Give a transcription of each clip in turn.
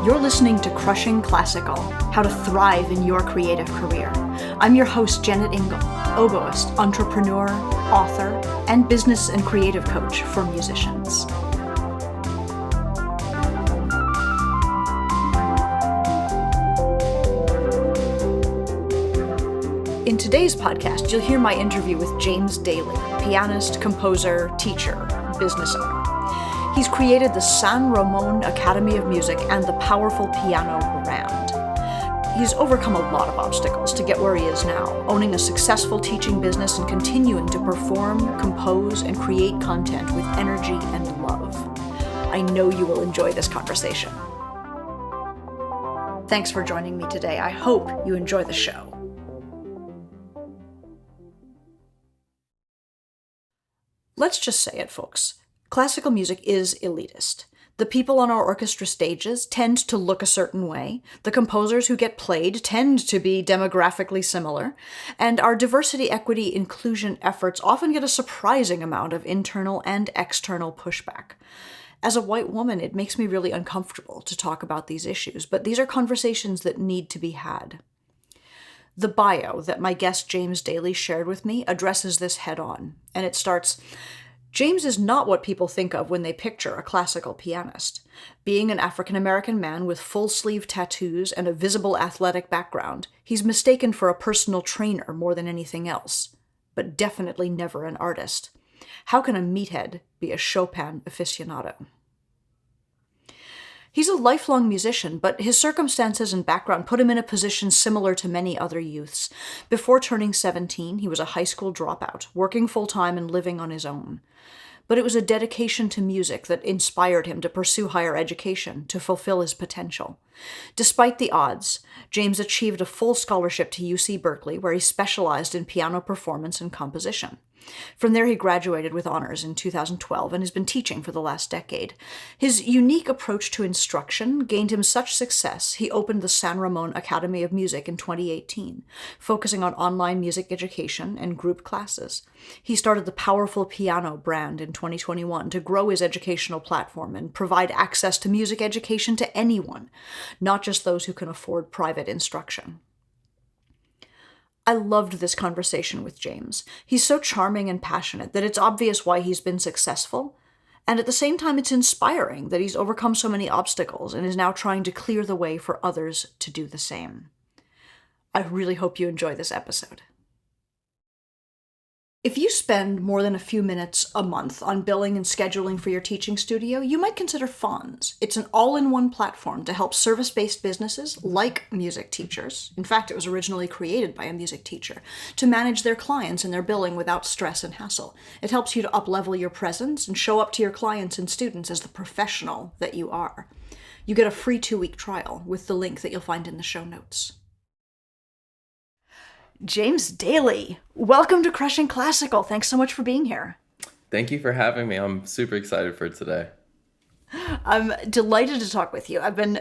You're listening to Crushing Classical, How to Thrive in Your Creative Career. I'm your host, Janet Ingle, oboist, entrepreneur, author, and business and creative coach for musicians. In today's podcast, you'll hear my interview with James Daly, pianist, composer, teacher, business owner. He's created the San Ramon Academy of Music and the powerful piano brand. He's overcome a lot of obstacles to get where he is now, owning a successful teaching business and continuing to perform, compose, and create content with energy and love. I know you will enjoy this conversation. Thanks for joining me today. I hope you enjoy the show. Let's just say it, folks. Classical music is elitist. The people on our orchestra stages tend to look a certain way, the composers who get played tend to be demographically similar, and our diversity, equity, inclusion efforts often get a surprising amount of internal and external pushback. As a white woman, it makes me really uncomfortable to talk about these issues, but these are conversations that need to be had. The bio that my guest James Daly shared with me addresses this head on, and it starts, James is not what people think of when they picture a classical pianist. Being an African-American man with full-sleeve tattoos and a visible athletic background, he's mistaken for a personal trainer more than anything else, but definitely never an artist. How can a meathead be a Chopin aficionado? He's a lifelong musician, but his circumstances and background put him in a position similar to many other youths. Before turning 17, he was a high school dropout, working full-time and living on his own. But it was a dedication to music that inspired him to pursue higher education, to fulfill his potential. Despite the odds, James achieved a full scholarship to UC Berkeley, where he specialized in piano performance and composition. From there, he graduated with honors in 2012 and has been teaching for the last decade. His unique approach to instruction gained him such success, he opened the San Ramon Academy of Music in 2018, focusing on online music education and group classes. He started the powerful piano brand in 2021 to grow his educational platform and provide access to music education to anyone, not just those who can afford private instruction. I loved this conversation with James. He's so charming and passionate that it's obvious why he's been successful, and at the same time it's inspiring that he's overcome so many obstacles and is now trying to clear the way for others to do the same. I really hope you enjoy this episode. If you spend more than a few minutes a month on billing and scheduling for your teaching studio, you might consider Fonz. It's an all-in-one platform to help service-based businesses, like music teachers, in fact, it was originally created by a music teacher, to manage their clients and their billing without stress and hassle. It helps you to up-level your presence and show up to your clients and students as the professional that you are. You get a free 2-week trial with the link that you'll find in the show notes. James Daly, welcome to Crushing Classical. Thanks so much for being here. Thank you for having me. I'm super excited for today. I'm delighted to talk with you. I've been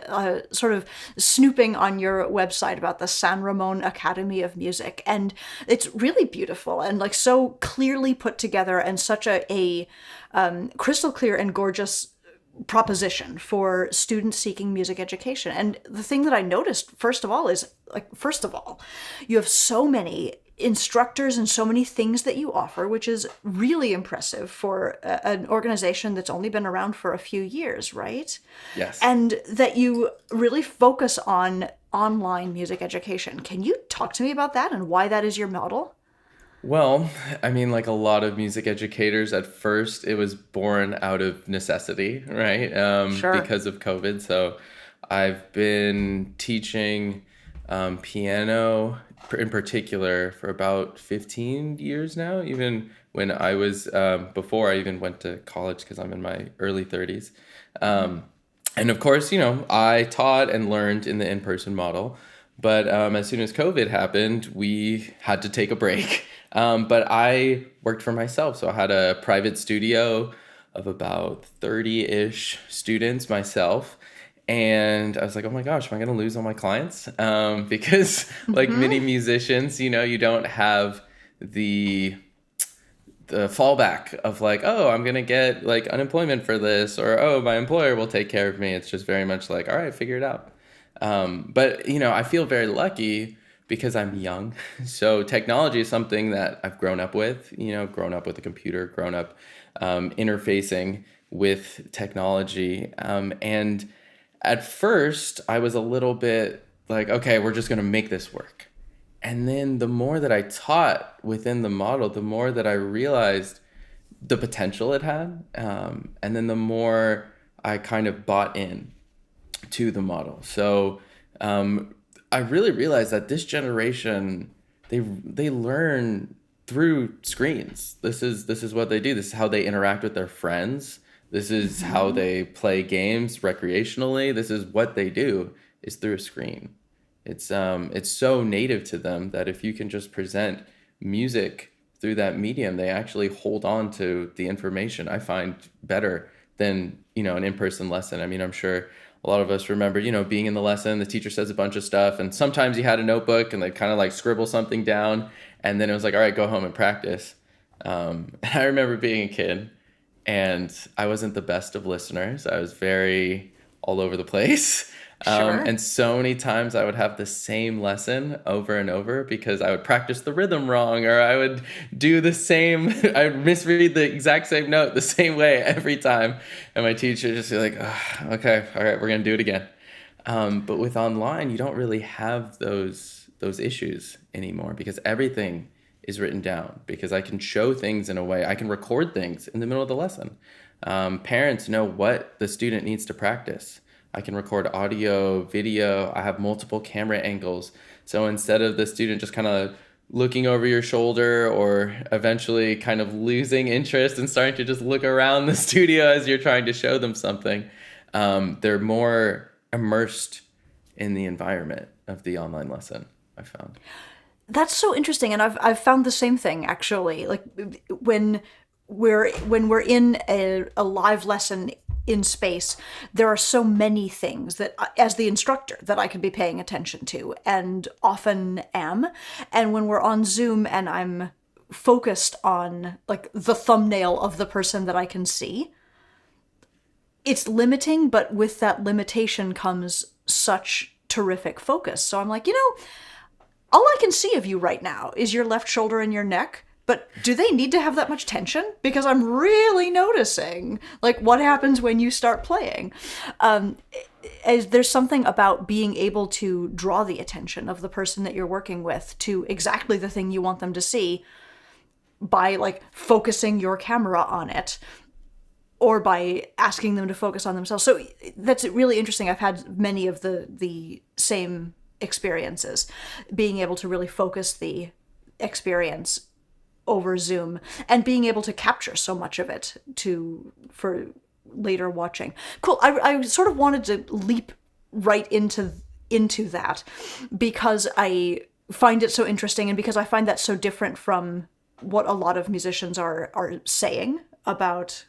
sort of snooping on your website about the San Ramon Academy of Music, and it's really beautiful and like so clearly put together and such a crystal clear and gorgeous proposition for students seeking music education. And the thing that I noticed, first of all, you have so many instructors and so many things that you offer, which is really impressive for an organization that's only been around for a few years, right? Yes. And that you really focus on online music education. Can you talk to me about that and why that is your model? Well, I mean, like a lot of music educators, at first it was born out of necessity, right? Sure. Because of COVID. So I've been teaching piano in particular for about 15 years now, even when I was, before I even went to college, because I'm in my early 30s. And of course, you know, I taught and learned in the in-person model. But as soon as COVID happened, we had to take a break. But I worked for myself. So I had a private studio of about 30-ish students myself. And I was like, oh my gosh, am I going to lose all my clients? Because like many musicians, you know, you don't have the fallback of like, oh, I'm gonna get like unemployment for this, or oh, my employer will take care of me. It's just very much like, all right, figure it out. But I feel very lucky because I'm young. So technology is something that I've grown up with. Grown up with a computer, grown up interfacing with technology, and at first I was a little bit like, okay, we're just gonna make this work. And then the more that I taught within the model, the more that I realized the potential it had. And then the more I kind of bought in to the model. So I really realized that this generation, they learn through screens. This is what they do. This is how they interact with their friends. This is how they play games recreationally. This is what they do, is through a screen. It's so native to them that if you can just present music through that medium, they actually hold on to the information, I find, better than, an in-person lesson. I mean, I'm sure a lot of us remember, being in the lesson, the teacher says a bunch of stuff, and sometimes you had a notebook and they kind of like scribble something down, and then it was like, all right, go home and practice. And I remember being a kid, and I wasn't the best of listeners. I was very all over the place. Sure. And so many times I would have the same lesson over and over because I would practice the rhythm wrong, or I would do the same, I would misread the exact same note the same way every time. And my teacher would just be like, "Ugh, okay, all right, we're going to do it again." But with online, you don't really have those issues anymore because everything is written down, because I can show things in a way, I can record things in the middle of the lesson. Parents know what the student needs to practice. I can record audio, video. I have multiple camera angles. So instead of the student just kind of looking over your shoulder or eventually kind of losing interest and starting to just look around the studio as you're trying to show them something, they're more immersed in the environment of the online lesson, I found. That's so interesting, and I've found the same thing actually. Like when we're in a live lesson in space, there are so many things that as the instructor that I could be paying attention to, and often am. And when we're on Zoom and I'm focused on like the thumbnail of the person that I can see, it's limiting, but with that limitation comes such terrific focus. So I'm like, all I can see of you right now is your left shoulder and your neck. But do they need to have that much tension? Because I'm really noticing, like, what happens when you start playing. There's something about being able to draw the attention of the person that you're working with to exactly the thing you want them to see by, like, focusing your camera on it, or by asking them to focus on themselves. So that's really interesting. I've had many of the same experiences, being able to really focus the experience over Zoom and being able to capture so much of it for later watching. Cool. I sort of wanted to leap right into that because I find it so interesting, and because I find that so different from what a lot of musicians are saying about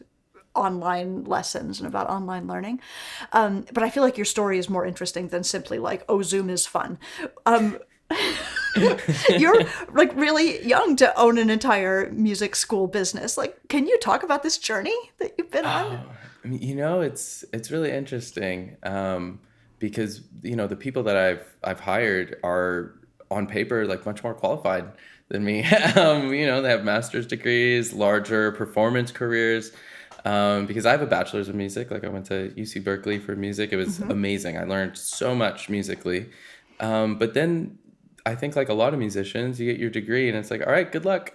online lessons and about online learning. But I feel like your story is more interesting than simply like, oh, Zoom is fun. You're like really young to own an entire music school business. Like, can you talk about this journey that you've been on? I mean, it's really interesting, because the people that I've hired are on paper like much more qualified than me. They have master's degrees, larger performance careers. Because I have a bachelor's of music. Like, I went to UC Berkeley for music. It was amazing. I learned so much musically. But then I think, like a lot of musicians, you get your degree and it's like, all right, good luck.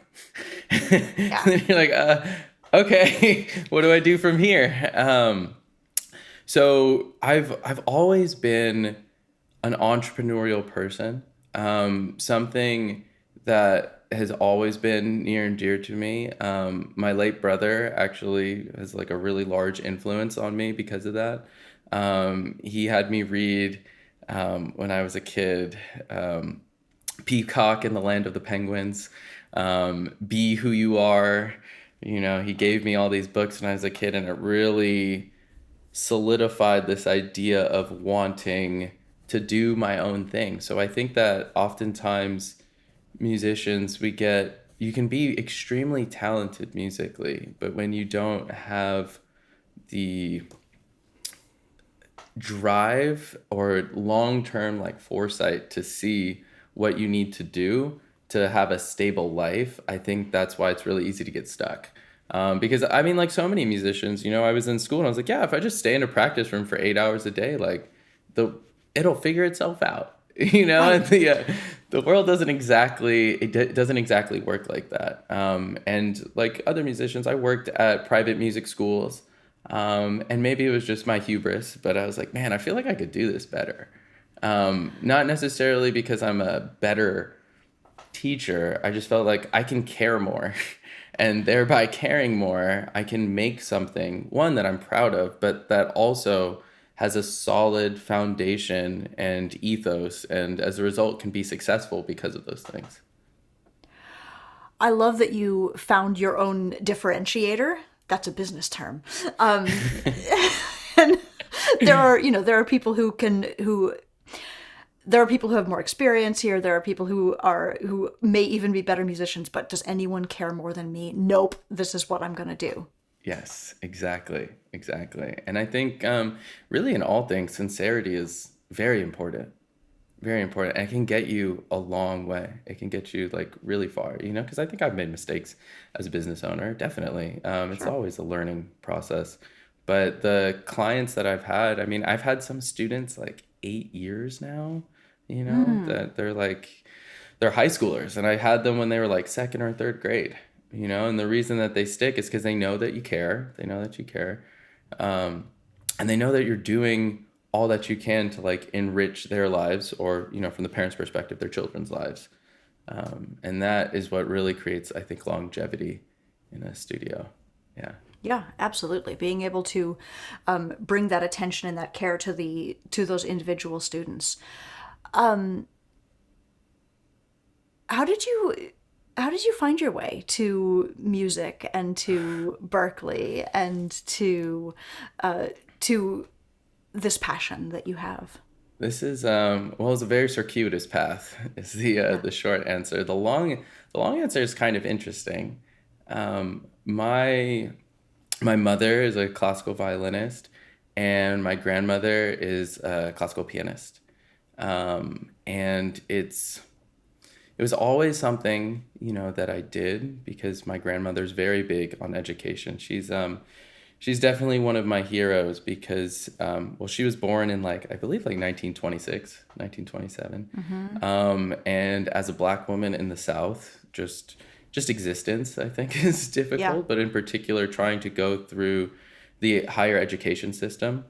And Yeah. then you're like, okay, what do I do from here? So I've always been an entrepreneurial person. Something that has always been near and dear to me. My late brother actually has like a really large influence on me because of that. He had me read, when I was a kid, Peacock in the Land of the Penguins, Be Who You Are. He gave me all these books when I was a kid, and it really solidified this idea of wanting to do my own thing. So I think that oftentimes musicians, we get you can be extremely talented musically, but when you don't have the drive or long-term like foresight to see what you need to do to have a stable life, I think that's why it's really easy to get stuck. Because I mean, like so many musicians, I was in school and I was like, yeah, if I just stay in a practice room for 8 hours a day, like the it'll figure itself out. And Right. the world doesn't exactly work like that. And like other musicians, I worked at private music schools, and maybe it was just my hubris, but I was like, man, I feel like I could do this better. Not necessarily because I'm a better teacher. I just felt like I can care more. And thereby caring more, I can make something, one that I'm proud of, but that also has a solid foundation and ethos, and as a result can be successful because of those things. I love that you found your own differentiator. That's a business term. Um, and there are people who have more experience here. There are people who may even be better musicians, but does anyone care more than me? Nope. This is what I'm going to do. Yes, exactly, exactly. And I think really in all things, sincerity is very important. Very important. And it can get you a long way. It can get you like really far, because I think I've made mistakes as a business owner, definitely. It's Sure. always a learning process. But the clients that I've had, I mean, I've had some students like 8 years now, that they're high schoolers. And I had them when they were like second or third grade, and the reason that they stick is because they know that you care. They know that you care. Um, and they know that you're doing all that you can to like enrich their lives, or from the parents' perspective, their children's lives. And that is what really creates, I think, longevity in a studio. Yeah. Yeah, absolutely. Being able to bring that attention and that care to those individual students. How did you how did you find your way to music and to Berkeley and to this passion that you have? This is well, it's a very circuitous path. Is Yeah. the short answer. The long answer is kind of interesting. My mother is a classical violinist, and my grandmother is a classical pianist. And it was always something, that I did because my grandmother's very big on education. She's definitely one of my heroes because well, she was born in like I believe like 1926, 1927. And as a black woman in the South, just existence, I think, is Yeah. difficult, but in particular trying to go through the higher education system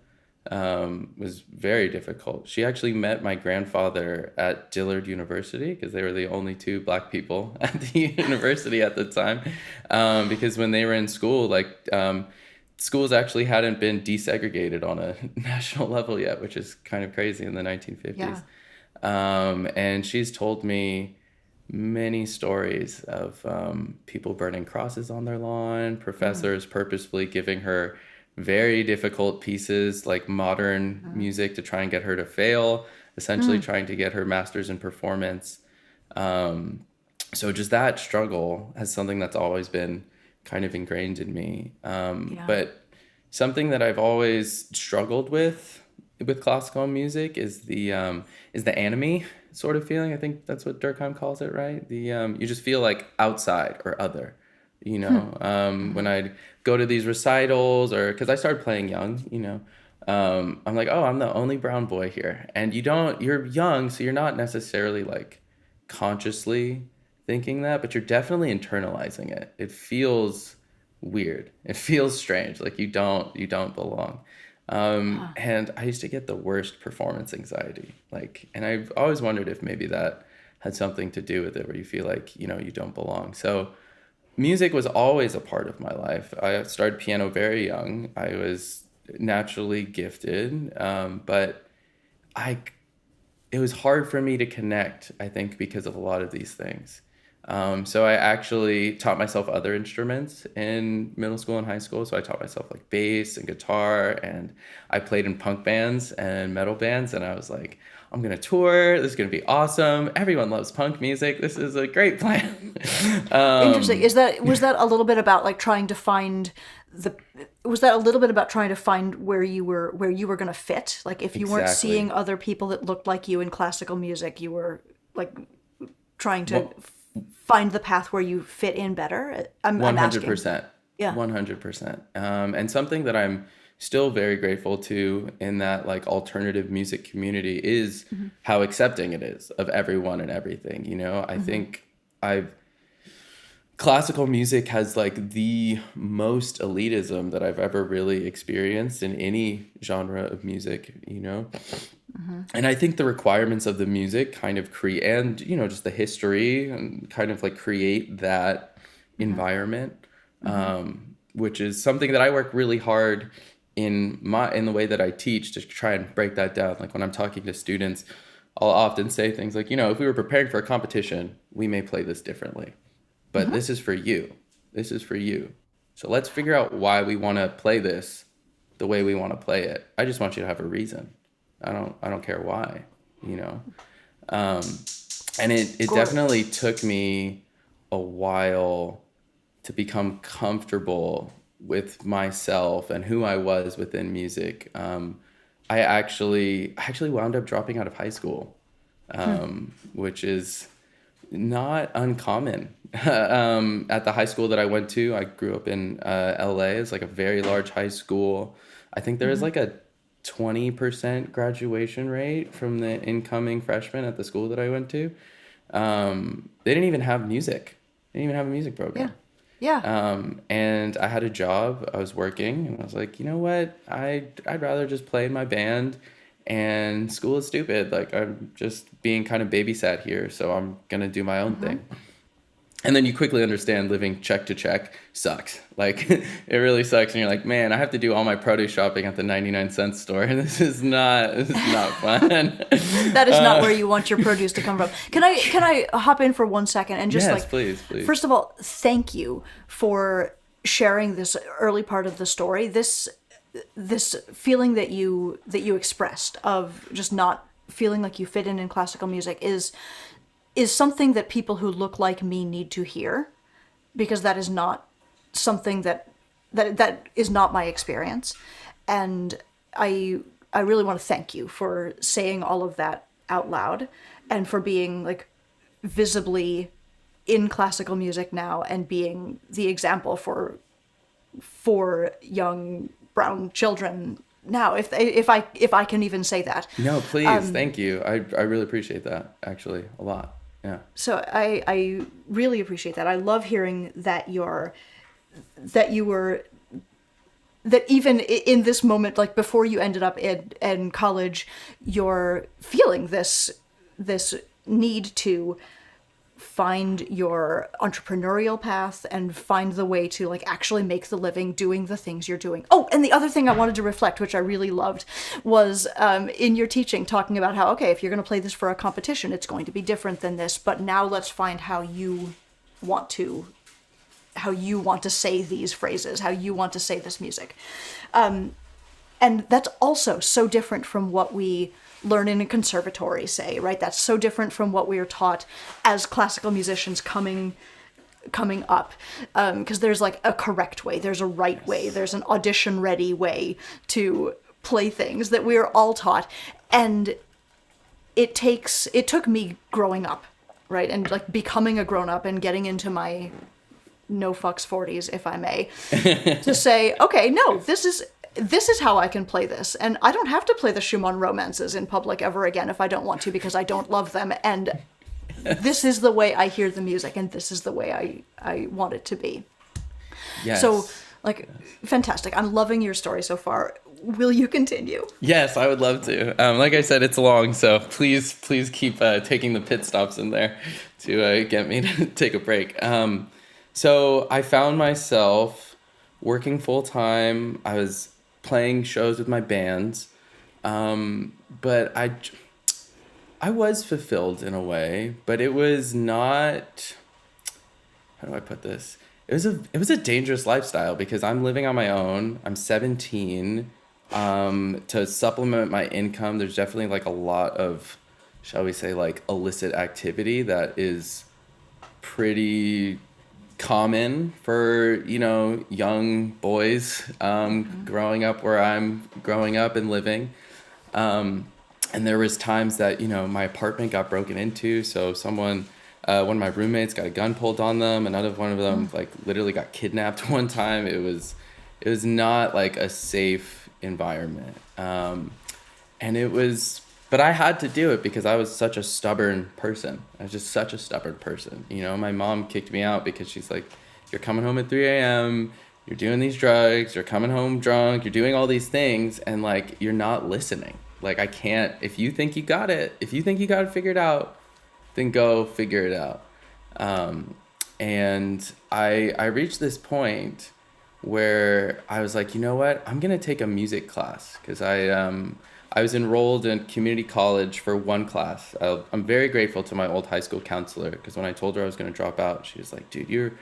was very difficult. She actually met my grandfather at Dillard University because they were the only two black people at the university at the time. Because when they were in school, like schools actually hadn't been desegregated on a national level yet, which is kind of crazy in the Yeah. 1950s. And she's told me many stories of people burning crosses on their lawn, Mm, professors purposefully giving her very difficult pieces like modern mm, music to try and get her to fail, essentially mm. trying to get her master's in performance. Um, so just that struggle has something that's always been kind of ingrained in me. Yeah. But something that I've always struggled with classical music is the anime sort of feeling. I think that's what Durkheim calls it, right? The you just feel like outside or other. Hmm. When Hmm. I'd go to these recitals, or because I started playing young, I'm like, oh, I'm the only brown boy here, and you're young, so you're not necessarily like consciously thinking that, but you're definitely internalizing it. It feels weird. It feels strange, like you don't belong. Huh. And I used to get the worst performance anxiety. And I've always wondered if maybe that had something to do with it, where you feel like, you don't belong. So music was always a part of my life. I started piano very young. I was naturally gifted, but I it was hard for me to connect, I think, because of a lot of these things. So I actually taught myself other instruments in middle school and high school. So I taught myself like bass and guitar, and I played in punk bands and metal bands. And I was like I'm going to tour. This is going to be awesome. Everyone loves punk music. This is a great plan. Interesting. Was that a little bit about like trying to find the was that a little bit about trying to find where you were going to fit? Like if you weren't Exactly. seeing other people that looked like you in classical music, you were like trying to Well, find the path where you fit in better. I'm asking. 100%. Yeah. 100%. And something that I'm still very grateful to in that like alternative music community is Mm-hmm. how accepting it is of everyone and everything. You know, I Mm-hmm. think I've classical music has like the most elitism that I've ever really experienced in any genre of music, you know? Mm-hmm. And I think the requirements of the music kind of create, and, you know, just the history and kind of like create that Mm-hmm. environment, Mm-hmm. which is something that I work really hard in the way that I teach to try and break that down. Like when I'm talking to students, I'll often say things like, you know, if we were preparing for a competition, we may play this differently, but Mm-hmm. this is for you. This is for you. So let's figure out why we want to play this the way we want to play it. I just want you to have a reason. I don't care why, you know. And it Got it. definitely took me a while to become comfortable with myself and who I was within music. I actually wound up dropping out of high school, which is not uncommon. At the high school that I went to, I grew up in LA. It's like a very large high school. I think there is Mm-hmm. like a 20% graduation rate from the incoming freshmen at the school that I went to. They didn't even have music. They didn't even have a music Yeah. program. Yeah. And I had a job. I was working, and I was like, you know what? I'd rather just play in my band. And school is stupid. Like I'm just being kind of babysat here, so I'm gonna do my own Mm-hmm. thing. And then you quickly understand living check to check sucks. Like it really sucks, and you're like, man, I have to do all my produce shopping at the 99-cent store. This is not fun. That is not where you want your produce to come from. Can I hop in for 1 second and just Yes, like, please, please. first of all, thank you for sharing this early part of the story. This feeling that you expressed of just not feeling like you fit in classical music is something that people who look like me need to hear, because that is not something that is not my experience. And I really want to thank you for saying all of that out loud and for being like visibly in classical music now and being the example for young brown children now, if I can even say that. No, please, thank you. I really appreciate that actually a lot. Yeah. So I really appreciate that. I love hearing that you were that even in this moment, like before you ended up in college, you're feeling this need to find your entrepreneurial path and find the way to like actually make the living doing the things you're doing. Oh, and the other thing I wanted to reflect, which I really loved, was in your teaching talking about how, okay, if you're going to play this for a competition, it's going to be different than this, but now let's find want to how you want to say these phrases, how you want to say this music. And that's also so different from what we learn in a conservatory, say, right? That's so different from what we are taught as classical musicians coming up, because there's like a correct way, there's a right way, there's an audition ready way to play things that we are all taught. And it took me growing up, right, and like becoming a grown up and getting into my no fucks 40s, if I may, to say, okay, no, this is how I can play this, and I don't have to play the Schumann romances in public ever again if I don't want to, because I don't love them, and this is the way I hear the music, and this is the way I want it to be. Yes. So, like, fantastic. I'm loving your story so far. Will you continue? Yes, I would love to. Like I said, it's long, so please keep taking the pit stops in there to get me to take a break. So I found myself working full time. I was playing shows with my bands, but I was fulfilled in a way, but it was not. How do I put this? It was a dangerous lifestyle because I'm living on my own. I'm 17. To supplement my income, there's definitely like a lot of shall we say, like illicit activity that is pretty common for, young boys growing up where I'm growing up and living. And there was times that, my apartment got broken into. So one of my roommates got a gun pulled on them. Another one of them like literally got kidnapped one time. It was not like a safe environment. And but I had to do it because I was such a stubborn person. I was just such a stubborn person. My mom kicked me out because she's like, you're coming home at 3 a.m., you're doing these drugs, you're coming home drunk, you're doing all these things, and like, you're not listening. Like, I can't, if you think you got it figured out, then go figure it out. And I reached this point where I was like, you know what? I'm gonna take a music class because I was enrolled in community college for one class. I'm very grateful to my old high school counselor because when I told her I was gonna drop out, she was like, dude,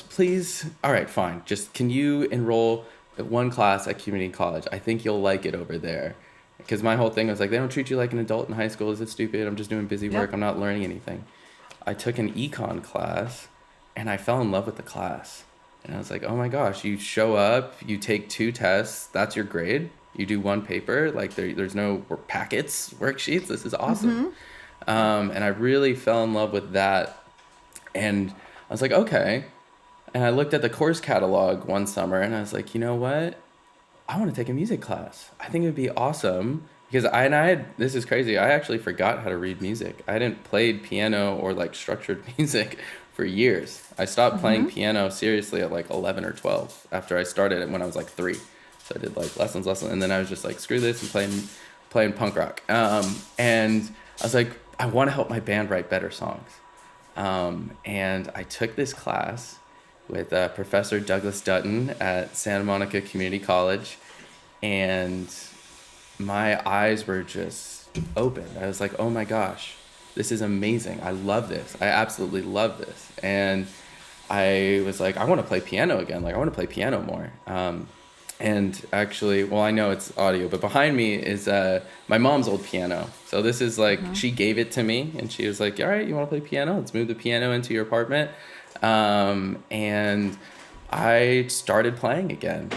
please, all right, fine. Just can you enroll at one class at community college? I think you'll like it over there. Because my whole thing was like, they don't treat you like an adult in high school. Is it stupid? I'm just doing busy work. I'm not learning anything. I took an econ class and I fell in love with the class. And I was like, oh my gosh, you show up, you take 2 tests, that's your grade. You do 1 paper, like there's no packets, worksheets. This is awesome. And I really fell in love with that. And I was like, okay. And I looked at the course catalog one summer and I was like, you know what? I want to take a music class. I think it would be awesome because this is crazy. I actually forgot how to read music. I hadn't played piano or like structured music for years. I stopped playing piano seriously at like 11 or 12 after I started it when I was like 3. So I did like lessons. And then I was just like, screw this and playing punk rock. And I was like, I want to help my band write better songs. And I took this class with Professor Douglas Dutton at Santa Monica Community College, and my eyes were just open. I was like, oh my gosh, this is amazing. I love this. I absolutely love this. And I was like, I want to play piano again. Like, I want to play piano more. And actually, well, I know it's audio, but behind me is my mom's old piano. So this is like, she gave it to me, and she was like, all right, you want to play piano? Let's move the piano into your apartment. And I started playing again.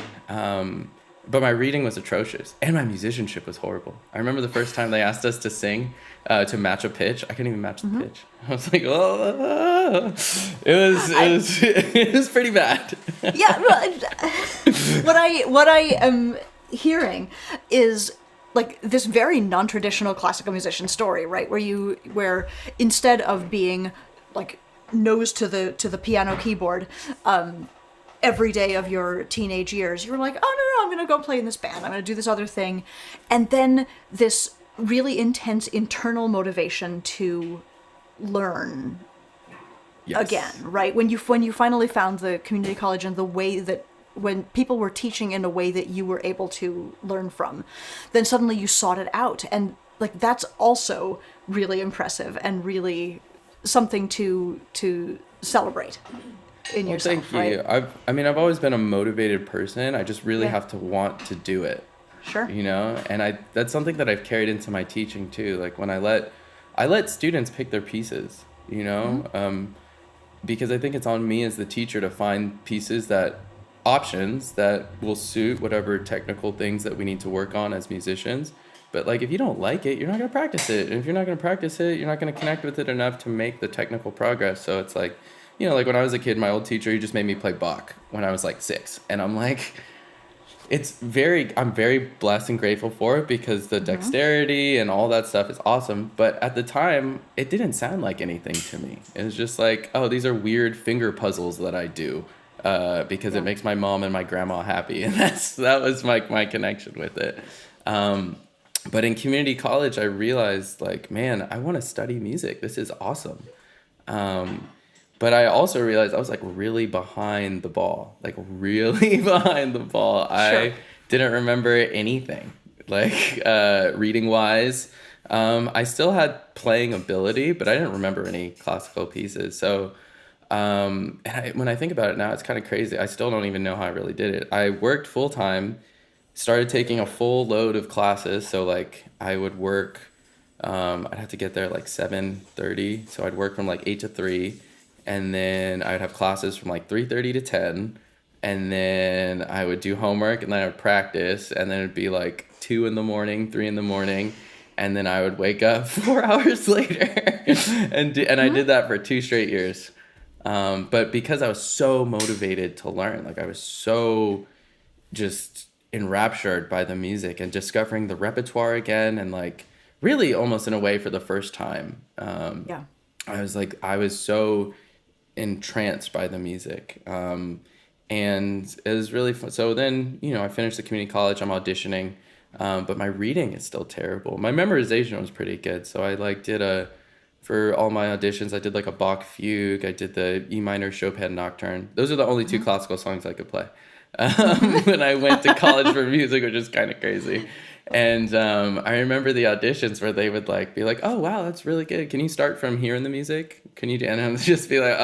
But my reading was atrocious and my musicianship was horrible. I remember the first time they asked us to sing, to match a pitch. I couldn't even match the pitch. I was like, oh, it was pretty bad. Yeah. What I am hearing is like this very non-traditional classical musician story, right? Where instead of being like nose to the piano keyboard every day of your teenage years, you were like, oh no, I'm gonna go play in this band, I'm gonna do this other thing, and then this really intense internal motivation to learn again, right? When you finally found the community college and the way that when people were teaching in a way that you were able to learn from, then suddenly you sought it out, and like that's also really impressive and really something to celebrate in yourself. Thank you. Right? I've always been a motivated person. I just really have to want to do it. Sure. And that's something that I've carried into my teaching too. Like when I let students pick their pieces, because I think it's on me as the teacher to find options that will suit whatever technical things that we need to work on as musicians. But like, if you don't like it, you're not going to practice it. And if you're not going to practice it, you're not going to connect with it enough to make the technical progress. So it's like, like when I was a kid, my old teacher, he just made me play Bach when I was like 6. And I'm like, I'm very blessed and grateful for it because the dexterity and all that stuff is awesome. But at the time, it didn't sound like anything to me. It was just like, oh, these are weird finger puzzles that I do because it makes my mom and my grandma happy. And that was my connection with it. But in community college, I realized like, man, I want to study music. This is awesome. But I also realized I was like really behind the ball, Sure. I didn't remember anything, like reading wise. I still had playing ability, but I didn't remember any classical pieces. So when I think about it now, it's kind of crazy. I still don't even know how I really did it. I worked full time, started taking a full load of classes. So like I would work I'd have to get there like 7:30, so I'd work from like 8 to 3, and then I'd have classes from like 3:30 to 10, and then I would do homework, and then I would practice, and then it'd be like 2 in the morning, 3 in the morning, and then I would wake up 4 hours later, and I did that for 2 straight years. But because I was so motivated to learn, like I was so just enraptured by the music and discovering the repertoire again, and like really almost in a way for the first time. Yeah. I was so entranced by the music. And it was really fun. So then, I finished the community college, I'm auditioning, but my reading is still terrible. My memorization was pretty good. So I like for all my auditions, I did like a Bach fugue. I did the E minor Chopin nocturne. Those are the only two classical songs I could play. When I went to college for music, which is kind of crazy. And I remember the auditions where they would like be like, "Oh wow, that's really good. Can you start from here in the music? Can you?" And I would just be like,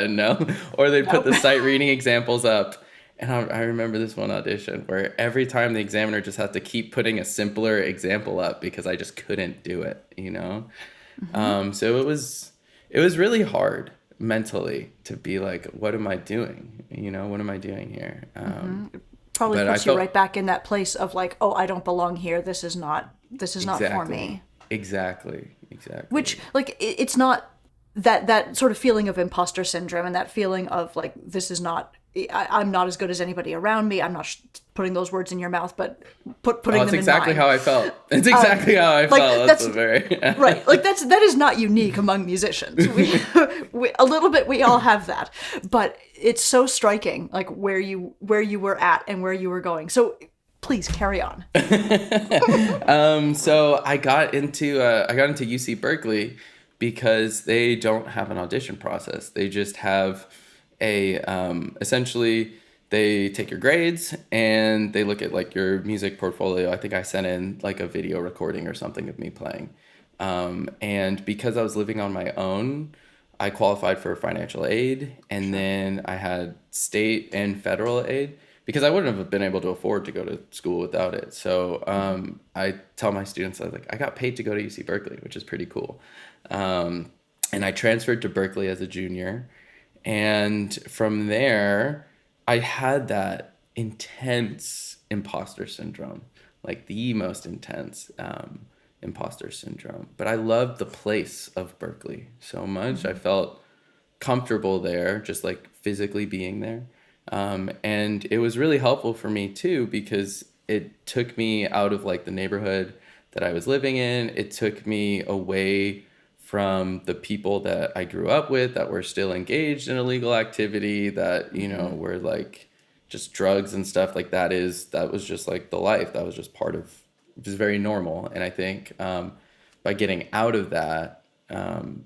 no." Or they'd put the sight reading examples up. And I remember this one audition where every time the examiner just had to keep putting a simpler example up because I just couldn't do it. So it was really hard mentally to be like, what am I doing? What am I doing here? Probably But puts you right back in that place of like, oh, I don't belong here. This is not for me. Exactly. Which, like, it's not that sort of feeling of imposter syndrome and that feeling of like, this is not, I'm not as good as anybody around me. I'm not putting those words in your mouth, but putting them in exactly mine. how I felt. It's exactly how I felt. That's very right. Like that is not unique among musicians. We a little bit we all have that, but it's so striking, like where you were at and where you were going. So please carry on. So I got into UC Berkeley because they don't have an audition process. They just have essentially they take your grades and they look at like your music portfolio. I think I sent in like a video recording or something of me playing. And because I was living on my own, I qualified for financial aid, and then I had state and federal aid because I wouldn't have been able to afford to go to school without it. So I tell my students, I was like, I got paid to go to UC Berkeley, which is pretty cool. And I transferred to Berkeley as a junior. And from there, I had that intense imposter syndrome, like the most intense imposter syndrome. But I loved the place of Berkeley so much. I felt comfortable there, just like physically being there. And it was really helpful for me too, because it took me out of like the neighborhood that I was living in. It took me away from the people that I grew up with that were still engaged in illegal activity, that, were like just drugs and stuff like that was just like the life. That was just part of, it was very normal. And I think by getting out of that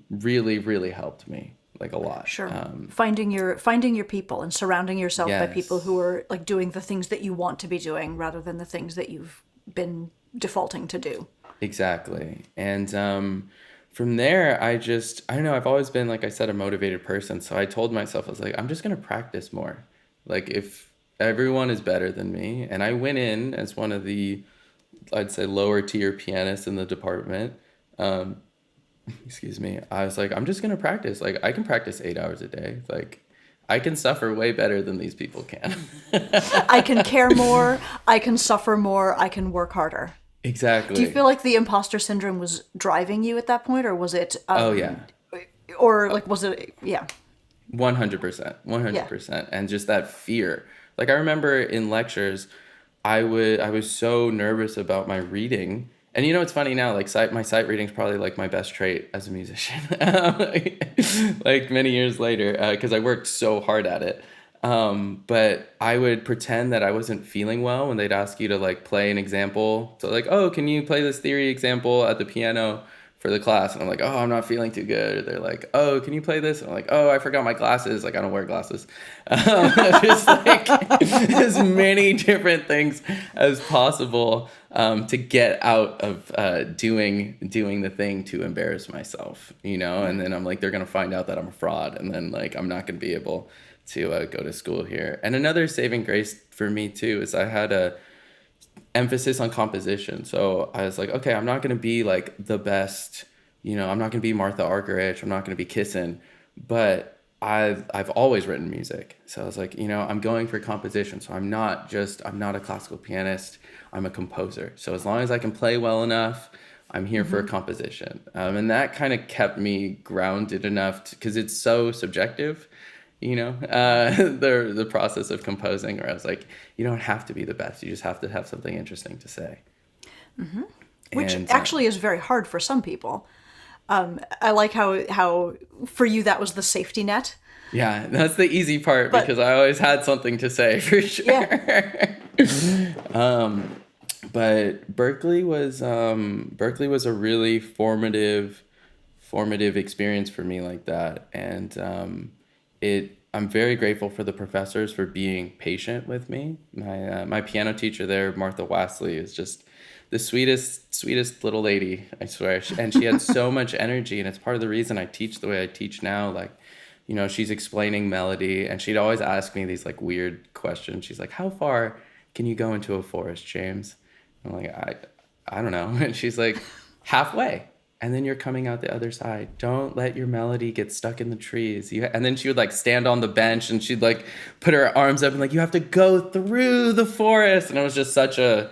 really, really helped me like a lot. Sure. Finding your people and surrounding yourself by people who are like doing the things that you want to be doing rather than the things that you've been defaulting to do. Exactly. And from there, I don't know, I've always been, like I said, a motivated person. So I told myself, I was like, I'm just going to practice more. Like if everyone is better than me, and I went in as one of the, I'd say, lower tier pianists in the department. Excuse me. I was like, I'm just going to practice. Like I can practice 8 hours a day. Like I can suffer way better than these people can. I can care more. I can suffer more. I can work harder. Exactly. Do you feel like the imposter syndrome was driving you at that point, or was it? Oh yeah. Or like was it? Yeah. 100%. 100%. And just that fear. Like I remember in lectures, I was so nervous about my reading. And it's funny now, like my sight reading is probably like my best trait as a musician. Like many years later, because I worked so hard at it. But I would pretend that I wasn't feeling well when they'd ask you to like play an example. So like, oh, can you play this theory example at the piano for the class? And I'm like, oh, I'm not feeling too good. Or they're like, oh, can you play this? And I'm like, oh, I forgot my glasses. Like I don't wear glasses. Just like as many different things as possible to get out of doing the thing to embarrass myself, And then I'm like, they're gonna find out that I'm a fraud, and then like I'm not gonna be able to go to school here. And another saving grace for me too is I had emphasis on composition. So I was like, okay, I'm not going to be like the best, I'm not going to be Martha Argerich. I'm not going to be Kissin, but I've always written music. So I was like, I'm going for composition. So I'm not a classical pianist. I'm a composer. So as long as I can play well enough, I'm here for a composition. And that kind of kept me grounded enough because it's so subjective, the process of composing, where I was like, you don't have to be the best. You just have to have something interesting to say. Which And actually is very hard for some people. I like how for you that was the safety net. yeah, that's the easy part But because I always had something to say for yeah. sure. But Berkeley was a really formative experience for me like that, and I'm very grateful for the professors for being patient with me. My piano teacher there, Martha Wastley, is just the sweetest little lady, I swear. And she had so much energy, and it's part of the reason I teach the way I teach now. Like, she's explaining melody, and she'd always ask me these like weird questions. She's like, "How far can you go into a forest, James?" I'm like, I don't know. And she's like, "Halfway. And then you're coming out the other side. Don't let your melody get stuck in the trees." And then she would like stand on the bench and she'd like put her arms up and like, "You have to go through the forest." And it was just such a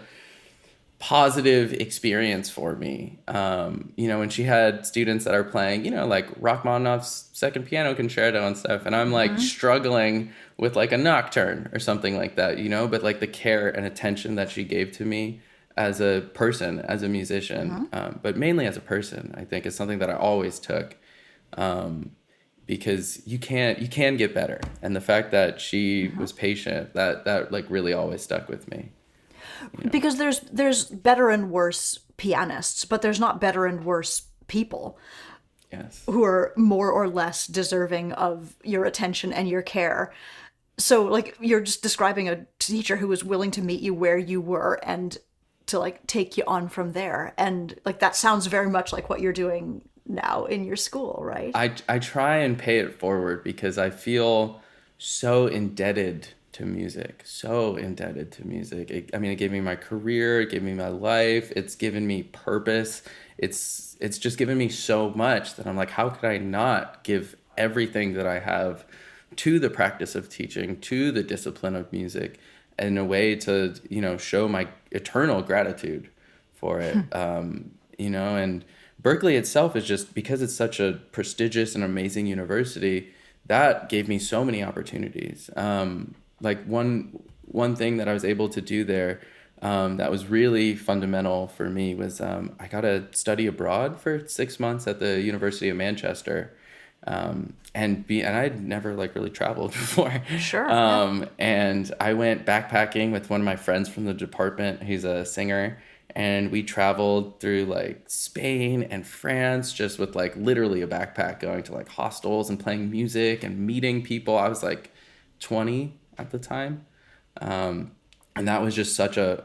positive experience for me. When she had students that are playing, like Rachmaninoff's Second Piano Concerto and stuff, and I'm like struggling with like a nocturne or something like that, but like the care and attention that she gave to me as a person, as a musician, but mainly as a person, I think is something that I always took, because you can get better, and the fact that she was patient, that like really always stuck with me. Because there's better and worse pianists, but there's not better and worse people Yes. who are more or less deserving of your attention and your care. So like you're just describing a teacher who was willing to meet you where you were and to like take you on from there. And like that sounds very much like what you're doing now in your school, right? I try and pay it forward because I feel so indebted to music, so indebted to music. It gave me my career, it gave me my life, it's given me purpose. It's just given me so much that I'm like, how could I not give everything that I have to the practice of teaching, to the discipline of music, in a way to, show my eternal gratitude for it. And Berkeley itself is just, because it's such a prestigious and amazing university, that gave me so many opportunities. Like one thing that I was able to do there, that was really fundamental for me was, I got to study abroad for 6 months at the University of Manchester. And I'd never like really traveled before. Sure. Yeah. And I went backpacking with one of my friends from the department. He's a singer, and we traveled through like Spain and France just with like literally a backpack, going to like hostels and playing music and meeting people. I was like 20 at the time. And that was just such a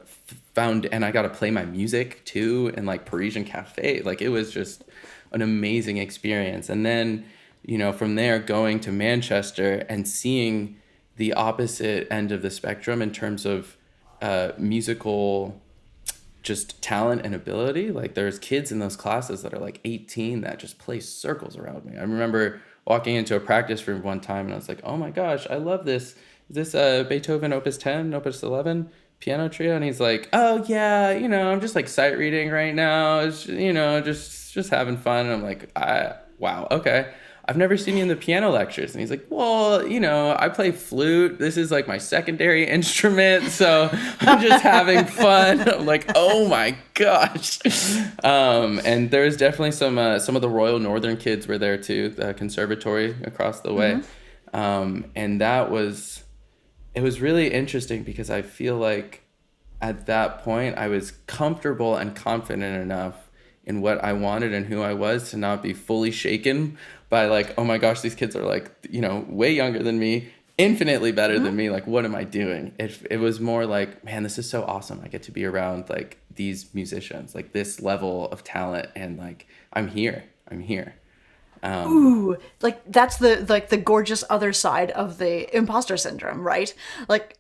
and I got to play my music too in like Parisian cafe. Like it was just an amazing experience. And then, from there going to Manchester and seeing the opposite end of the spectrum in terms of musical just talent and ability. Like there's kids in those classes that are like 18 that just play circles around me. I remember walking into a practice room one time and I was like, "Oh my gosh, I love this. Is this Beethoven Opus 10, Opus 11 piano trio?" And he's like, "Oh yeah, I'm just like sight reading right now. It's, just having fun." And I'm like, wow, okay. "I've never seen you in the piano lectures." And he's like, "Well, I play flute. This is like my secondary instrument. So I'm just having fun." I'm like, oh my gosh. And there's definitely some of the Royal Northern kids were there too, the conservatory across the way. And it was really interesting because I feel like at that point I was comfortable and confident enough in what I wanted and who I was to not be fully shaken by like, oh my gosh, these kids are like, way younger than me, infinitely better than me. Like, what am I doing? It was more like, man, this is so awesome. I get to be around like these musicians, like this level of talent, and like, I'm here. Ooh, like that's the gorgeous other side of the imposter syndrome, right? Like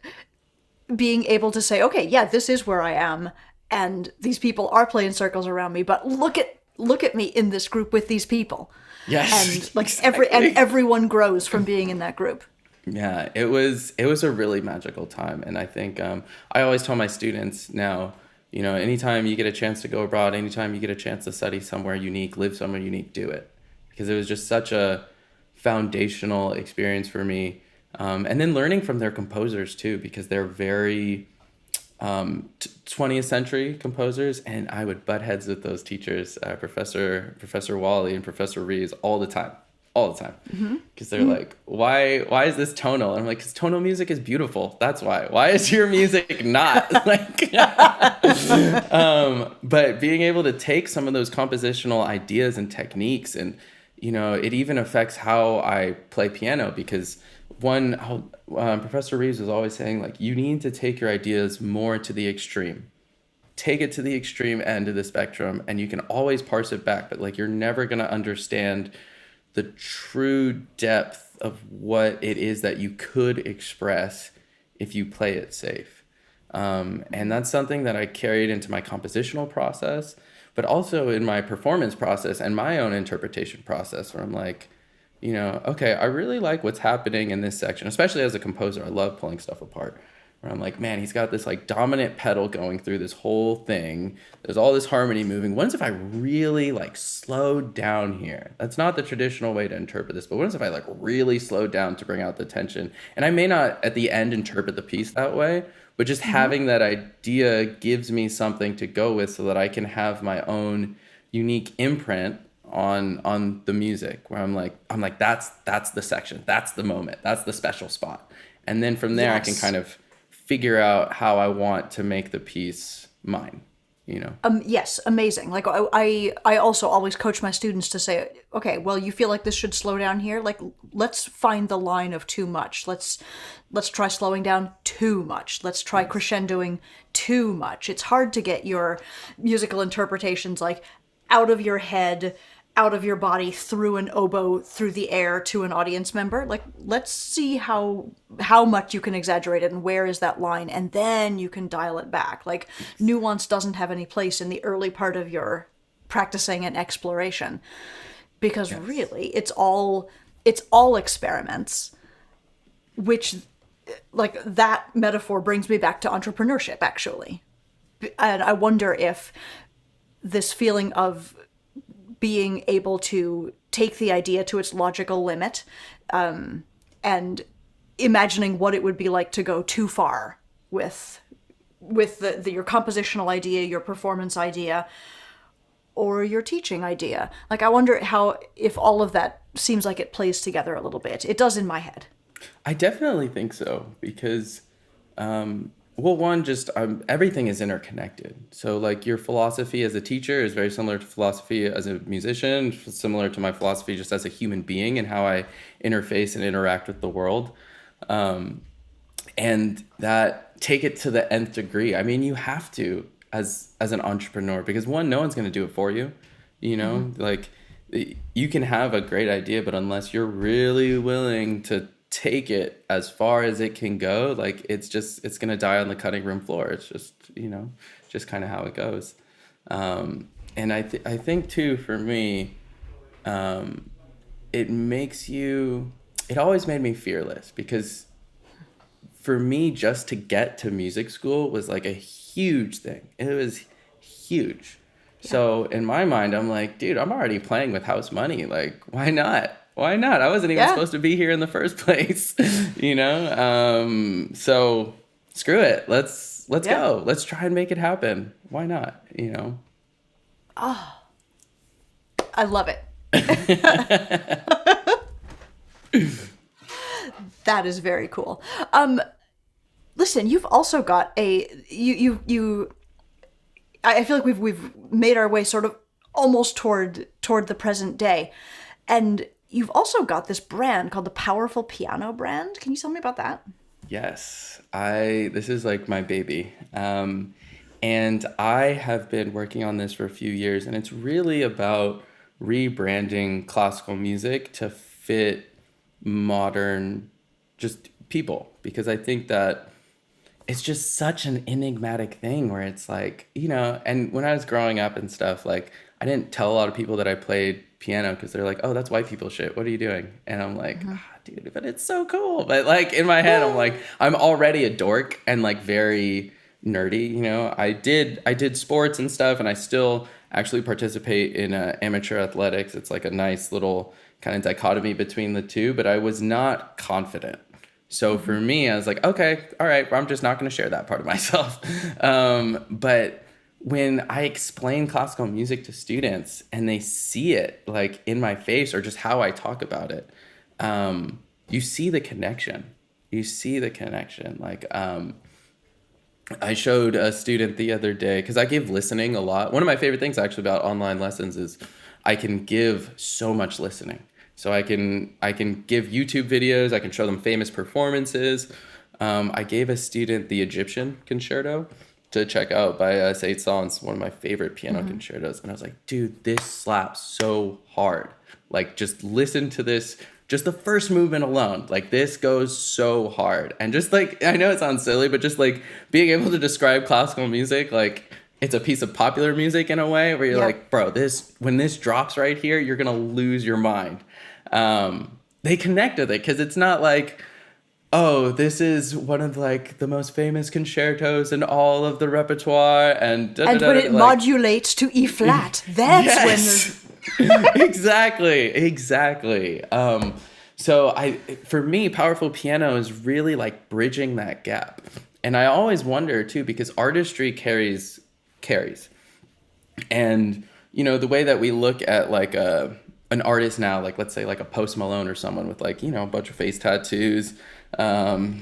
being able to say, okay, yeah, this is where I am, and these people are playing circles around me, but look at me in this group with these people. And Yes, like exactly. everyone grows from being in that group. Yeah, it was a really magical time, and I think I always tell my students now, anytime you get a chance to go abroad, anytime you get a chance to study somewhere unique, live somewhere unique, do it, because it was just such a foundational experience for me, and then learning from their composers too, because they're very 20th century composers, and I would butt heads with those teachers, Professor Wally and Professor Reeves, all the time, Mm-hmm. because they're Mm-hmm. like, why is this tonal? And I'm like, because tonal music is beautiful. That's why. Why is your music not like? But being able to take some of those compositional ideas and techniques, and it even affects how I play piano, because Professor Reeves was always saying, like, you need to take your ideas more to the extreme. Take it to the extreme end of the spectrum, and you can always parse it back, but like you're never going to understand the true depth of what it is that you could express if you play it safe. And that's something that I carried into my compositional process, but also in my performance process and my own interpretation process, where I'm like, okay, I really like what's happening in this section, especially as a composer. I love pulling stuff apart. Where I'm like, man, he's got this like dominant pedal going through this whole thing. There's all this harmony moving. What if I really like slowed down here? That's not the traditional way to interpret this, but what if I like really slowed down to bring out the tension? And I may not at the end interpret the piece that way, but just Mm-hmm. having that idea gives me something to go with, so that I can have my own unique imprint on the music, where I'm like that's the section, that's the moment, that's the special spot, and then from there I can kind Yes. of figure out how I want to make the piece mine, you know. Yes, amazing. Like I also always coach my students to say, okay, well, you feel like this should slow down here. Like, let's find the line of too much. Let's try slowing down too much. Let's try Yes. crescendoing too much. It's hard to get your musical interpretations like out of your head, out of your body, through an oboe, through the air to an audience member. Like, let's see how much you can exaggerate it and where is that line, and then you can dial it back. Like, Yes. nuance doesn't have any place in the early part of your practicing and exploration, because Yes. really it's all experiments, which, like, that metaphor brings me back to entrepreneurship, actually. And I wonder if this feeling of being able to take the idea to its logical limit, and imagining what it would be like to go too far with your compositional idea, your performance idea, or your teaching idea. Like, I wonder how, if all of that seems like it plays together a little bit. It does in my head. I definitely think so, because well, one, just everything is interconnected. So like your philosophy as a teacher is very similar to philosophy as a musician, similar to my philosophy just as a human being, and how I interface and interact with the world. And that, take it to the nth degree. I mean, you have to, as an entrepreneur, because one, no one's going to do it for you. Mm-hmm. Like, you can have a great idea, but unless you're really willing to take it as far as it can go, like, it's going to die on the cutting room floor. It's just kind of how it goes. And I think too, for me, it makes you, it always made me fearless, because for me, just to get to music school was like a huge thing. It was huge. Yeah. So in my mind, I'm like, dude, I'm already playing with house money. Like, why not? Why not? I wasn't even Yeah. supposed to be here in the first place, you know? So screw it. Let's Yeah. go. Let's try and make it happen. Why not? You know? I love it. That is very cool. Listen, you've also got a you. I feel like we've made our way sort of almost toward the present day, and you've also got this brand called the Powerful Piano brand. Can you tell me about that? Yes, this is like my baby. And I have been working on this for a few years, and it's really about rebranding classical music to fit modern just people, because I think that it's just such an enigmatic thing where it's like, and when I was growing up and stuff, like I didn't tell a lot of people that I played piano because they're like, oh, that's white people shit. What are you doing? And I'm like, Mm-hmm. ah, dude, but it's so cool. But like in my head, I'm like, I'm already a dork and like very nerdy. I did sports and stuff, and I still actually participate in amateur athletics. It's like a nice little kind of dichotomy between the two, but I was not confident. So Mm-hmm. for me, I was like, okay, all right, well, I'm just not going to share that part of myself. But when I explain classical music to students and they see it like in my face or just how I talk about it, you see the connection. You see the connection. Like, I showed a student the other day because I give listening a lot. One of my favorite things actually about online lessons is I can give so much listening. So I can give YouTube videos. I can show them famous performances. I gave a student the Egyptian concerto to check out by Said It's one of my favorite piano Mm-hmm. concertos, and I was like, dude, this slaps so hard. Like, just listen to this. Just the first movement alone, like this goes so hard. And just like, I know it sounds silly, but just like being able to describe classical music, like it's a piece of popular music in a way where you're Yeah. like, bro, this, when this drops right here, you're gonna lose your mind. They connect with it because it's not like, oh, this is one of like the most famous concertos in all of the repertoire and da da And da when da. it Like, modulates to E flat, that's when the. yes. Exactly. So for me, powerful piano is really like bridging that gap. And I always wonder too, because artistry carries. And the way that we look at like an artist now, like let's say like a Post Malone or someone with like, a bunch of face tattoos,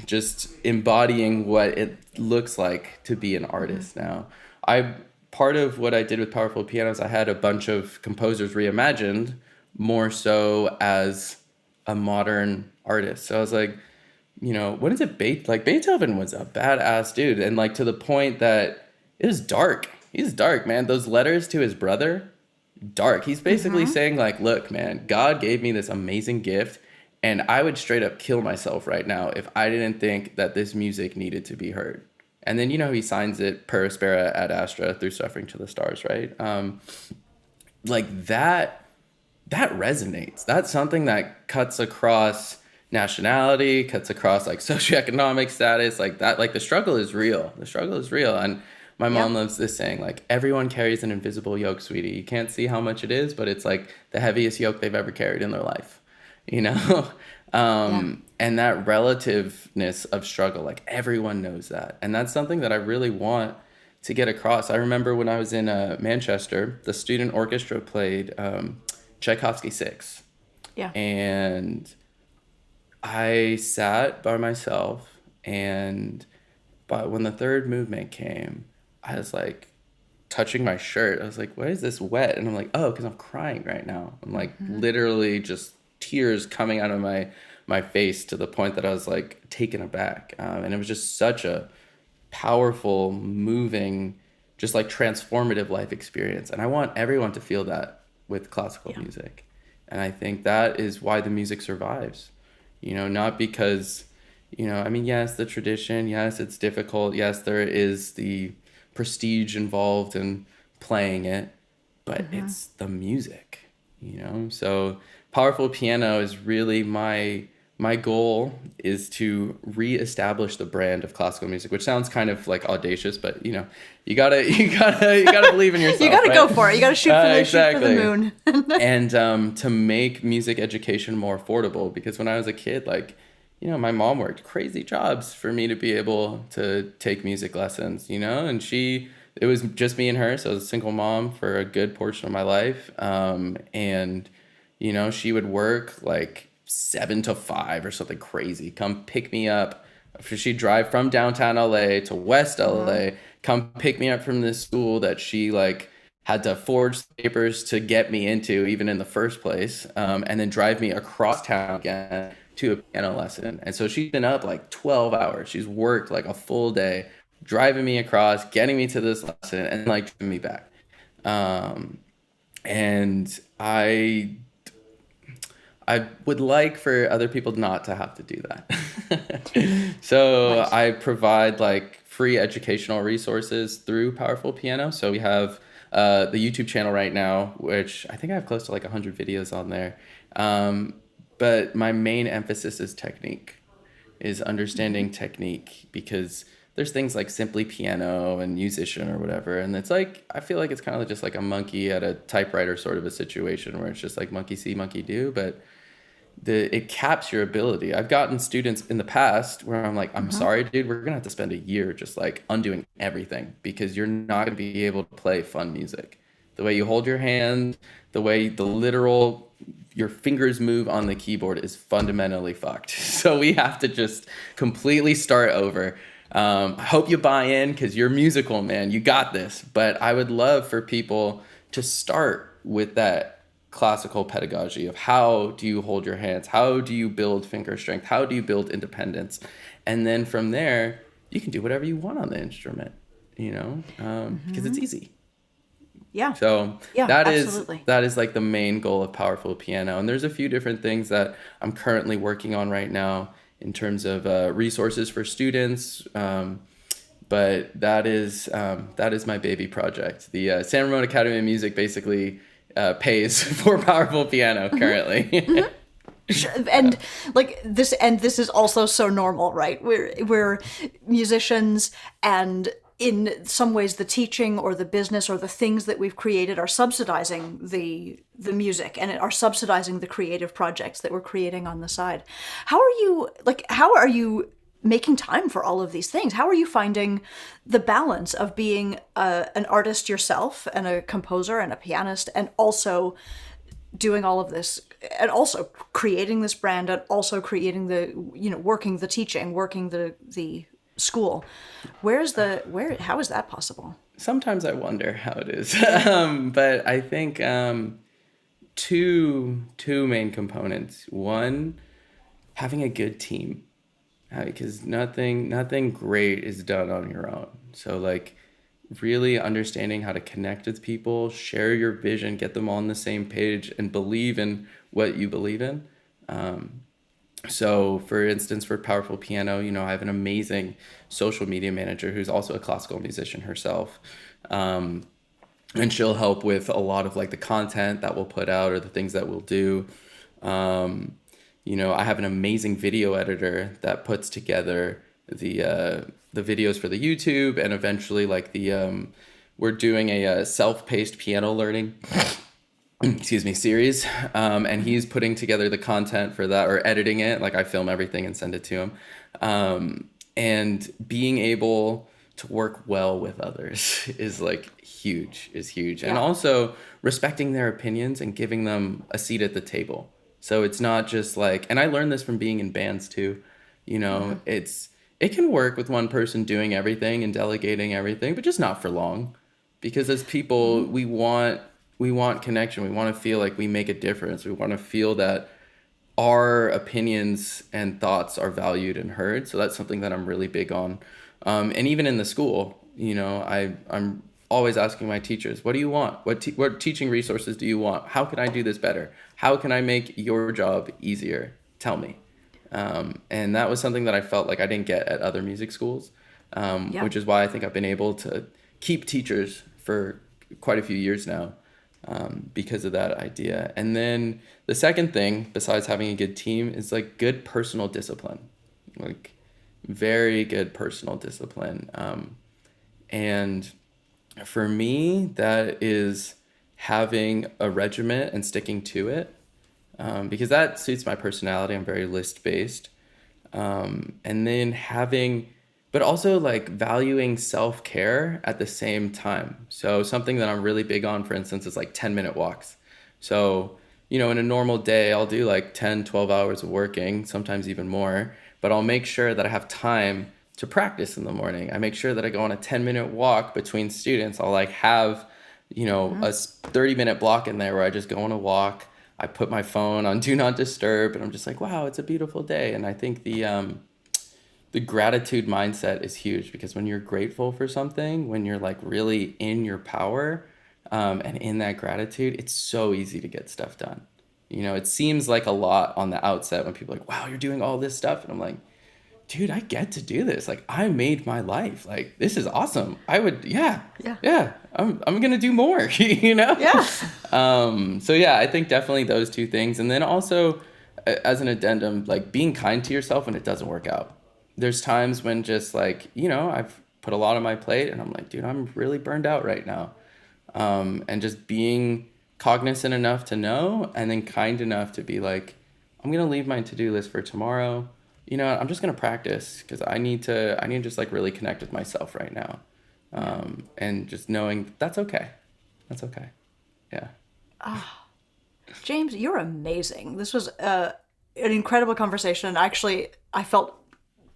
just embodying what it looks like to be an Mm-hmm. artist now. I Part of what I did with Powerful Pianos, I had a bunch of composers reimagined more so as a modern artist. So I was like, what is it? Like Beethoven was a badass dude, and like to the point that it was dark. He's dark, man. Those letters to his brother, dark. He's basically Mm-hmm. saying like, look, man, God gave me this amazing gift, and I would straight up kill myself right now if I didn't think that this music needed to be heard. And then he signs it per aspera ad astra through suffering to the stars, right? Like that resonates. That's something that cuts across nationality, cuts across like socioeconomic status, like that. Like the struggle is real. The struggle is real. And my Yeah. mom loves this saying, like, everyone carries an invisible yoke, sweetie. You can't see how much it is, but it's like the heaviest yoke they've ever carried in their life, you know? Yeah. And that relativeness of struggle, like everyone knows that. And that's something that I really want to get across. I remember when I was in Manchester, the student orchestra played Tchaikovsky 6. Yeah. And I sat by myself, and but when the third movement came, I was like touching my shirt. I was like, why is this wet? And I'm like, oh, because I'm crying right now. I'm like Mm-hmm. literally just tears coming out of my face to the point that I was like taken aback. And it was just such a powerful, moving, just like transformative life experience. And I want everyone to feel that with classical Yeah. music. And I think that is why the music survives. Not because, I mean, yes, the tradition, yes, it's difficult. Yes, there is the prestige involved in playing it, but Mm-hmm. it's the music. So powerful piano is really my goal is to reestablish the brand of classical music, which sounds kind of like audacious, but you gotta you gotta believe in You yourself, got to go right? for it. You got to shoot for the Exactly. moon. And to make music education more affordable, because when I was a kid, like my mom worked crazy jobs for me to be able to take music lessons, and it was just me and her, so I was a single mom for a good portion of my life. And she would work like 7 to 5 or something crazy, come pick me up. She'd drive from downtown LA to West Mm-hmm. LA, come pick me up from this school that she like had to forge papers to get me into even in the first place, and then drive me across town again to a piano lesson. And so she's been up like 12 hours. She's worked like a full day driving me across, getting me to this lesson, and like driving me back. Um, and I would like for other people not to have to do that. So Right. I provide like free educational resources through Powerful Piano. So we have the YouTube channel right now, which I think I have close to like 100 videos on there. Um, but my main emphasis is technique, is Mm-hmm. understanding technique, because there's things like simply piano and musician or whatever, and it's like I feel like it's kind of just like a monkey at a typewriter sort of a situation where it's just like monkey see monkey do, but it caps your ability. I've gotten students in the past where I'm like, I'm Mm-hmm. sorry, dude, we're gonna have to spend a year just like undoing everything because you're not gonna be able to play fun music. The way you hold your hand, the way the literal your fingers move on the keyboard is fundamentally fucked. So we have to just completely start over. I hope you buy in because you're musical, man. You got this. But I would love for people to start with that classical pedagogy of how do you hold your hands? How do you build finger strength? How do you build independence? And then from there, you can do whatever you want on the instrument, because Mm-hmm. it's easy. Yeah. So Yeah, that is absolutely. that is like the main goal of Powerful Piano. And there's a few different things that I'm currently working on right now in terms of resources for students. But that is my baby project. The San Ramon Academy of Music basically pays for Powerful Piano Mm-hmm. currently. Mm-hmm. Sure. Yeah. And this is also so normal, right? We're musicians, and in some ways the teaching or the business or the things that we've created are subsidizing the music, and are subsidizing the creative projects that we're creating on the side. How are you making time for all of these things? How are you finding the balance of being an artist yourself and a composer and a pianist, and also doing all of this, and also creating this brand, and also creating working the teaching, working the school? Where how is that possible? Sometimes I wonder how it is. But I think two main components. One, having a good team, because nothing great is done on your own. So like really understanding how to connect with people, share your vision, get them all on the same page, and believe in what you believe in. So for instance, for Powerful Piano, I have an amazing social media manager who's also a classical musician herself. And she'll help with a lot of like the content that we'll put out or the things that we'll do. I have an amazing video editor that puts together the videos for the YouTube, and eventually like we're doing a self-paced piano learning excuse me, series. And he's putting together the content for that, or editing it. Like I film everything and send it to him. And being able to work well with others is huge. And Yeah. also respecting their opinions and giving them a seat at the table. So it's not just like, and I learned this from being in bands too. Mm-hmm. It can work with one person doing everything and delegating everything, but just not for long, because as people Mm-hmm. we want connection. We want to feel like we make a difference. We want to feel that our opinions and thoughts are valued and heard. So that's something that I'm really big on. And even in the school, I'm always asking my teachers, what do you want? What teaching resources do you want? How can I do this better? How can I make your job easier? Tell me. And that was something that I felt like I didn't get at other music schools, Yeah. which is why I think I've been able to keep teachers for quite a few years now, because of that idea. And then the second thing, besides having a good team, is like good personal discipline, like very good personal discipline. And for me, that is having a regiment and sticking to it, because that suits my personality. I'm very list based. And then but also like valuing self care at the same time. So something that I'm really big on, for instance, is like 10-minute walks. So, in a normal day, I'll do like 10, 12 hours of working, sometimes even more, but I'll make sure that I have time to practice in the morning. I make sure that I go on a 10-minute walk between students. I'll like have, Mm-hmm. a 30-minute block in there where I just go on a walk. I put my phone on do not disturb, and I'm just like, wow, it's a beautiful day. And I think the gratitude mindset is huge, because when you're grateful for something, when you're like really in your power, and in that gratitude, it's so easy to get stuff done. It seems like a lot on the outset when people are like, wow, you're doing all this stuff. And I'm like, dude, I get to do this. Like, I made my life. Like, this is awesome. Yeah, Yeah. yeah, I'm going to do more, you know? Yeah. So yeah, I think definitely those two things. And then also as an addendum, like being kind to yourself when it doesn't work out. There's times when just like, I've put a lot on my plate and I'm like, dude, I'm really burned out right now. And just being cognizant enough to know, and then kind enough to be like, I'm gonna leave my to-do list for tomorrow. I'm just gonna practice because I need to just like really connect with myself right now, and just knowing that's okay. That's okay. Yeah. James, you're amazing. This was an incredible conversation. Actually, I felt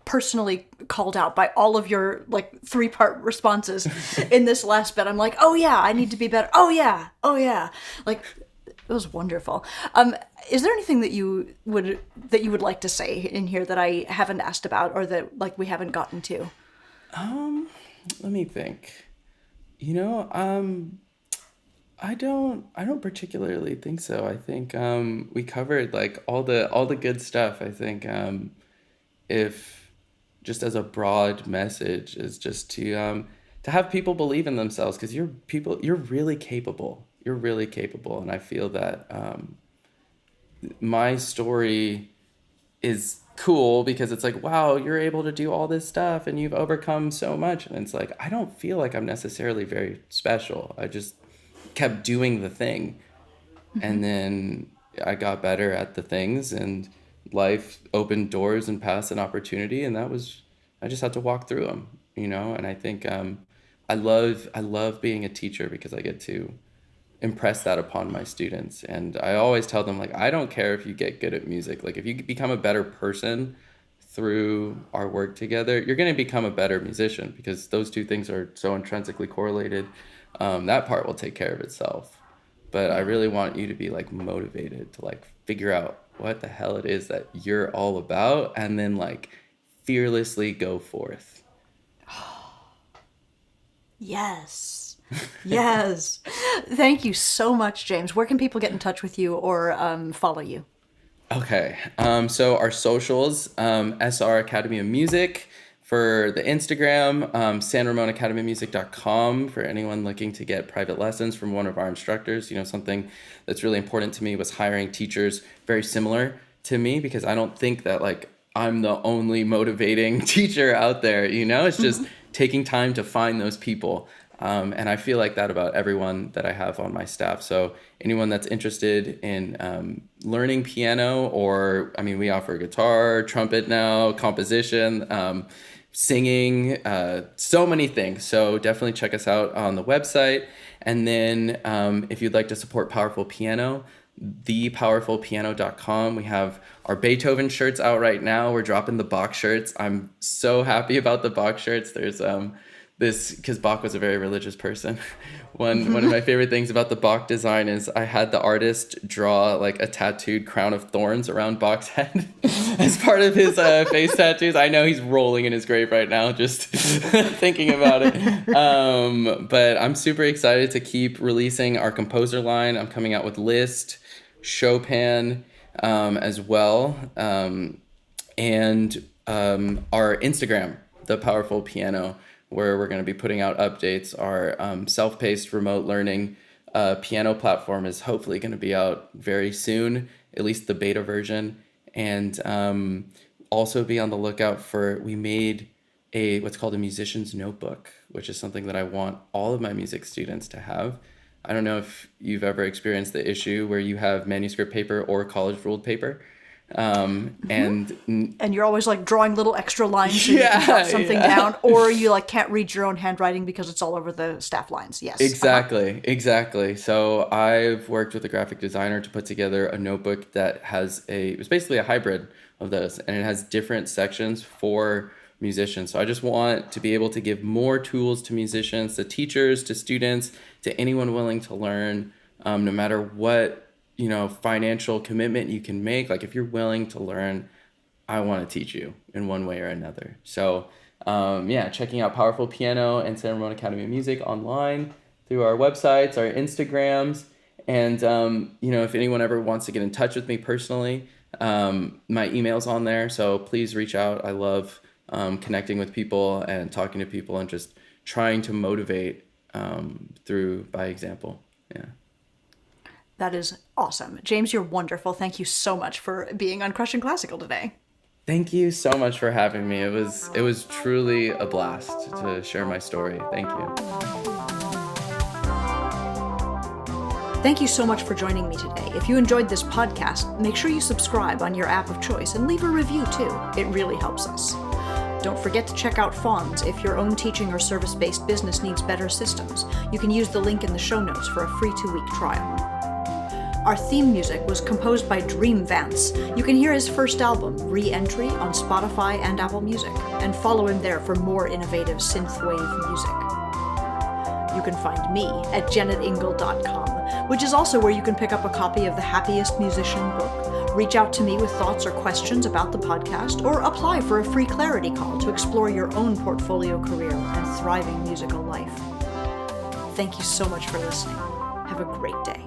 personally called out by all of your like 3-part responses in this last bit. I'm like, oh yeah, I need to be better. Oh yeah, oh yeah. Like, it was wonderful. Is there anything that you would like to say in here that I haven't asked about, or that like we haven't gotten to? Let me think. You know, I don't particularly think so. I think we covered like all the good stuff. I think if just as a broad message is just to have people believe in themselves, because you're really capable. You're really capable, and I feel that my story is cool because it's like, wow, you're able to do all this stuff and you've overcome so much. And it's like, I don't feel like I'm necessarily very special. I just kept doing the thing. And then I got better at the things, and life opened doors and passed an opportunity. And I just had to walk through them. And I think I love being a teacher because I get to impress that upon my students. And I always tell them, like, I don't care if you get good at music. Like, if you become a better person through our work together, you're going to become a better musician because those two things are so intrinsically correlated. That part will take care of itself. But I really want you to be like motivated to like figure out what the hell it is that you're all about, and then like fearlessly go forth. Yes. Yes. Thank you so much, James. Where can people get in touch with you or follow you? Okay. So our socials, SR Academy of Music for the Instagram, San Ramon Academy of Music.com for anyone looking to get private lessons from one of our instructors. Something that's really important to me was hiring teachers very similar to me, because I don't think that like I'm the only motivating teacher out there. It's just taking time to find those people. And I feel like that about everyone that I have on my staff. So anyone that's interested in learning piano, or, I mean, we offer guitar, trumpet now, composition, singing, so many things. So definitely check us out on the website. And then if you'd like to support Powerful Piano, thepowerfulpiano.com. We have our Beethoven shirts out right now. We're dropping the Bach shirts. I'm so happy about the Bach shirts. There's this, because Bach was a very religious person. One of my favorite things about the Bach design is I had the artist draw like a tattooed crown of thorns around Bach's head as part of his face tattoos. I know he's rolling in his grave right now just thinking about it. But I'm super excited to keep releasing our composer line. I'm coming out with Liszt, Chopin, as well, and our Instagram, The Powerful Piano, where we're going to be putting out updates. Our self-paced remote learning piano platform is hopefully going to be out very soon, at least the beta version. And also be on the lookout for, we made what's called a musician's notebook, which is something that I want all of my music students to have. I don't know if you've ever experienced the issue where you have manuscript paper or college ruled paper. And you're always like drawing little extra lines so you can jot something down, or you like can't read your own handwriting because it's all over the staff lines. Yes. Exactly. So I've worked with a graphic designer to put together a notebook that it's basically a hybrid of those, and it has different sections for musicians. So I just want to be able to give more tools to musicians, to teachers, to students, to anyone willing to learn, no matter what financial commitment you can make. Like, if you're willing to learn, I want to teach you in one way or another. So checking out Powerful Piano and San Ramon Academy of Music online through our websites, our Instagrams, And, if anyone ever wants to get in touch with me personally, my email's on there. So please reach out. I love connecting with people and talking to people and just trying to motivate through by example. Yeah. That is awesome. James, you're wonderful. Thank you so much for being on Crushing Classical today. Thank you so much for having me. It was truly a blast to share my story. Thank you. Thank you so much for joining me today. If you enjoyed this podcast, make sure you subscribe on your app of choice and leave a review too. It really helps us. Don't forget to check out Fonz if your own teaching or service-based business needs better systems. You can use the link in the show notes for a free 2-week trial. Our theme music was composed by Dream Vance. You can hear his first album, Re-Entry, on Spotify and Apple Music, and follow him there for more innovative synthwave music. You can find me at janetingle.com, which is also where you can pick up a copy of The Happiest Musician book, reach out to me with thoughts or questions about the podcast, or apply for a free clarity call to explore your own portfolio career and thriving musical life. Thank you so much for listening. Have a great day.